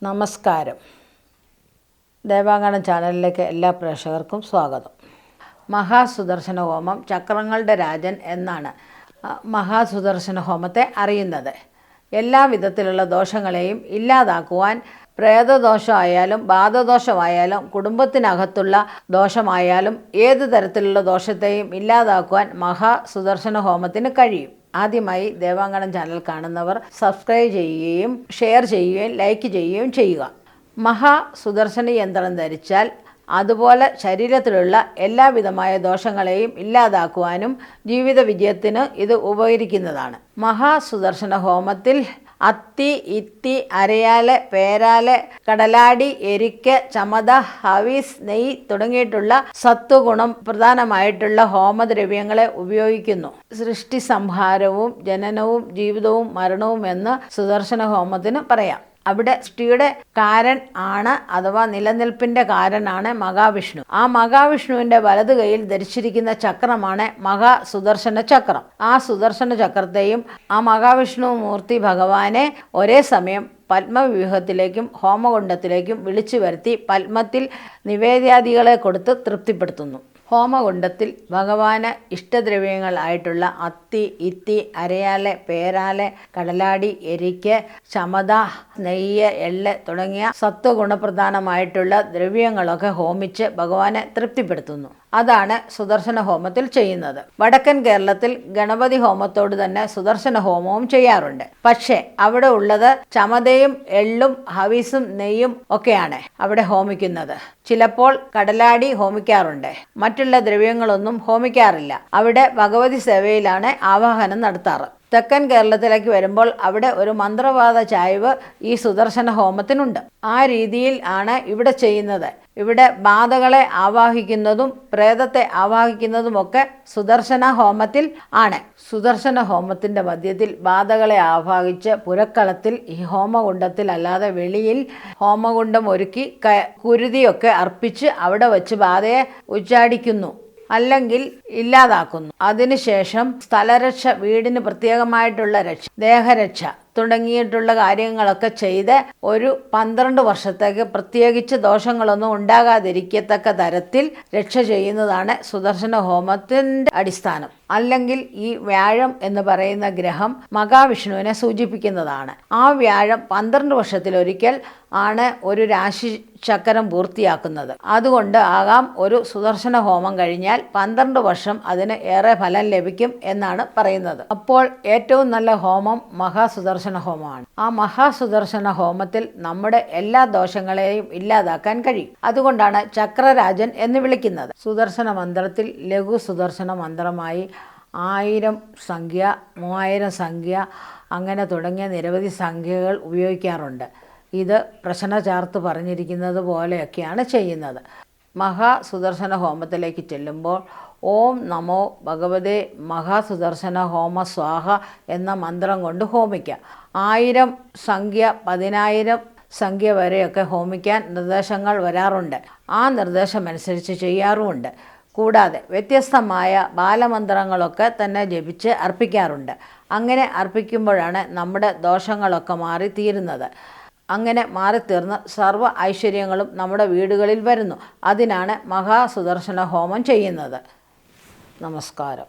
നമസ്കാരം. ദേവാങ്കണം ചാനലിലേക്ക് എല്ലാ പ്രേക്ഷകർക്കും സ്വാഗതം. മഹാസുദർശന ഹോമം ചക്രങ്ങളുടെ രാജൻ എന്നാണ് മഹാസുദർശന ഹോമത്തെ അറിയുന്നത്. എല്ലാ വിധത്തിലുള്ള ദോഷങ്ങളെയും ഇല്ലാതാക്കുവാൻ പ്രേതദോഷമായാലും ബാധദോഷമായാലും കുടുംബത്തിനകത്തുള്ള ദോഷമായാലും ഏത് തരത്തിലുള്ള ദോഷത്തെയും ഇല്ലാതാക്കുവാൻ മഹാസുദർശന ഹോമത്തിന് കഴിയും. ആദ്യമായി ദേവാങ്കണം ചാനൽ കാണുന്നവർ സബ്സ്ക്രൈബ് ചെയ്യുകയും ഷെയർ ചെയ്യുകയും ലൈക്ക് ചെയ്യുകയും ചെയ്യുക. മഹാസുദർശന യന്ത്രം ധരിച്ചാൽ അതുപോലെ ശരീരത്തിലുള്ള എല്ലാവിധമായ ദോഷങ്ങളെയും ഇല്ലാതാക്കുവാനും ജീവിത വിജയത്തിന് ഇത് ഉപകരിക്കുന്നതാണ്. മഹാസുദർശന ഹോമത്തിൽ അത്തി, ഇത്തി, അരയാല്, പേരാല്, കടലാടി, എരിക്ക്, ചമത, ഹവിസ്, നെയ്യ് തുടങ്ങിയിട്ടുള്ള സത്വഗുണം പ്രധാനമായിട്ടുള്ള ഹോമദ്രവ്യങ്ങളെ ഉപയോഗിക്കുന്നു. സൃഷ്ടി സംഹാരവും ജനനവും ജീവിതവും മരണവും എന്ന് സുദർശന ഹോമത്തിന് പറയാം. അവിടെ സൃഷ്ടിയുടെ കാരൻ ആണ് അഥവാ നിലനിൽപ്പിൻ്റെ കാരനാണ് മഹാവിഷ്ണു. ആ മഹാവിഷ്ണുവിൻ്റെ വലതു കൈയിൽ ധരിച്ചിരിക്കുന്ന ചക്രമാണ് മഹാസുദർശന ചക്രം. ആ സുദർശന ചക്രത്തെയും ആ മഹാവിഷ്ണു മൂർത്തി ഭഗവാനെ ഒരേ സമയം പത്മവ്യൂഹത്തിലേക്കും ഹോമകുണ്ഡത്തിലേക്കും വിളിച്ചു വരുത്തി പത്മത്തിൽ നിവേദ്യാദികളെ കൊടുത്ത് തൃപ്തിപ്പെടുത്തുന്നു. ഹോമകുണ്ഡത്തിൽ ഭഗവാന് ഇഷ്ടദ്രവ്യങ്ങളായിട്ടുള്ള അത്തി, ഇത്തി, അരയാല്, പേരാല്, കടലാടി, എരിക്ക്, ചമത, നെയ്യ്, എള്ള് തുടങ്ങിയ സത്വഗുണപ്രധാനമായിട്ടുള്ള ദ്രവ്യങ്ങളൊക്കെ ഹോമിച്ച് ഭഗവാനെ തൃപ്തിപ്പെടുത്തുന്നു. അതാണ് സുദർശന ഹോമത്തിൽ ചെയ്യുന്നത്. വടക്കൻ കേരളത്തിൽ ഗണപതി ഹോമത്തോട് തന്നെ സുദർശന ഹോമവും ചെയ്യാറുണ്ട്. പക്ഷേ അവിടെ ഉള്ളത് ചമതയും എള്ളും ഹവിസും നെയ്യും ഒക്കെയാണ് അവിടെ ഹോമിക്കുന്നത്. ചിലപ്പോൾ കടലാടി ഹോമിക്കാറുണ്ട്. മറ്റുള്ള ദ്രവ്യങ്ങളൊന്നും ഹോമിക്കാറില്ല. അവിടെ ഭഗവതി സേവയിലാണ് ആവാഹനം നടത്താറ്. തെക്കൻ കേരളത്തിലേക്ക് വരുമ്പോൾ അവിടെ ഒരു മന്ത്രവാദ ചായ്വ് ഈ സുദർശന ഹോമത്തിനുണ്ട്. ആ രീതിയിൽ ആണ് ഇവിടെ ചെയ്യുന്നത്. ഇവിടെ ബാധകളെ ആവാഹിക്കുന്നതും പ്രേതത്തെ ആവാഹിക്കുന്നതുമൊക്കെ സുദർശന ഹോമത്തിൽ ആണ്. സുദർശന ഹോമത്തിൻ്റെ മധ്യത്തിൽ ബാധകളെ ആവാഹിച്ച് പുരക്കളത്തിൽ ഈ ഹോമകുണ്ഡത്തിൽ അല്ലാതെ വെളിയിൽ ഹോമകുണ്ഡം ഒരുക്കി കുരുതിയൊക്കെ അർപ്പിച്ച് അവിടെ വച്ച് ബാധയെ ഉച്ചാടിക്കുന്നു, അല്ലെങ്കിൽ ഇല്ലാതാക്കുന്നു. അതിനുശേഷം സ്ഥലരക്ഷ, വീടിന് പ്രത്യേകമായിട്ടുള്ള രക്ഷ, ദേഹരക്ഷ തുടങ്ങിയിട്ടുള്ള കാര്യങ്ങളൊക്കെ ചെയ്ത് ഒരു 12 വർഷത്തേക്ക് പ്രത്യേകിച്ച് ദോഷങ്ങളൊന്നും ഉണ്ടാകാതിരിക്കത്തക്ക തരത്തിൽ രക്ഷ ചെയ്യുന്നതാണ് സുദർശന ഹോമത്തിൻ്റെ അടിസ്ഥാനം. അല്ലെങ്കിൽ ഈ വ്യാഴം എന്ന് പറയുന്ന ഗ്രഹം മഹാവിഷ്ണുവിനെ സൂചിപ്പിക്കുന്നതാണ്. ആ വ്യാഴം 12 വർഷത്തിലൊരിക്കൽ ആണ് ഒരു രാശി ചക്രം പൂർത്തിയാക്കുന്നത്. അതുകൊണ്ട് ആകാം ഒരു സുദർശന ഹോമം കഴിഞ്ഞാൽ 12 വർഷം അതിന് ഏറെ ഫലം ലഭിക്കും എന്നാണ് പറയുന്നത്. അപ്പോൾ ഏറ്റവും നല്ല ഹോമം മഹാസുദർശന ഹോമമാണ്. ആ മഹാസുദർശന ഹോമത്തിൽ നമ്മുടെ എല്ലാ ദോഷങ്ങളെയും ഇല്ലാതാക്കാൻ കഴിയും. അതുകൊണ്ടാണ് ചക്രരാജൻ എന്ന് വിളിക്കുന്നത്. സുദർശന മന്ത്രത്തിൽ ലഘു സുദർശന മന്ത്രമായി 1000 സംഖ്യ, 3000 സംഖ്യ അങ്ങനെ തുടങ്ങിയ നിരവധി സംഖ്യകൾ ഉപയോഗിക്കാറുണ്ട്. ഇത് പ്രശ്ന ചേർത്ത് പറഞ്ഞിരിക്കുന്നത് പോലെയൊക്കെയാണ് ചെയ്യുന്നത്. മഹാസുദർശന ഹോമത്തിലേക്ക് ചെല്ലുമ്പോൾ ഓം നമോ ഭഗവതേ മഹാസുദർശന ഹോമ സ്വാഹ എന്ന മന്ത്രം കൊണ്ട് ഹോമിക്കുക. 1000 സംഖ്യ, 10000 സംഖ്യ വരെയൊക്കെ ഹോമിക്കാൻ നിർദ്ദേശങ്ങൾ വരാറുണ്ട്. ആ നിർദ്ദേശമനുസരിച്ച് ചെയ്യാറുമുണ്ട്. കൂടാതെ വ്യത്യസ്തമായ ബാലമന്ത്രങ്ങളൊക്കെ തന്നെ ജപിച്ച് അർപ്പിക്കാറുണ്ട്. അങ്ങനെ അർപ്പിക്കുമ്പോഴാണ് നമ്മുടെ ദോഷങ്ങളൊക്കെ മാറി തീരുന്നത്. അങ്ങനെ മാറിത്തീർന്ന് സർവ്വ ഐശ്വര്യങ്ങളും നമ്മുടെ വീടുകളിൽ വരുന്നു. അതിനാണ് മഹാസുദർശന ഹോമം ചെയ്യുന്നത്. നമസ്കാരം.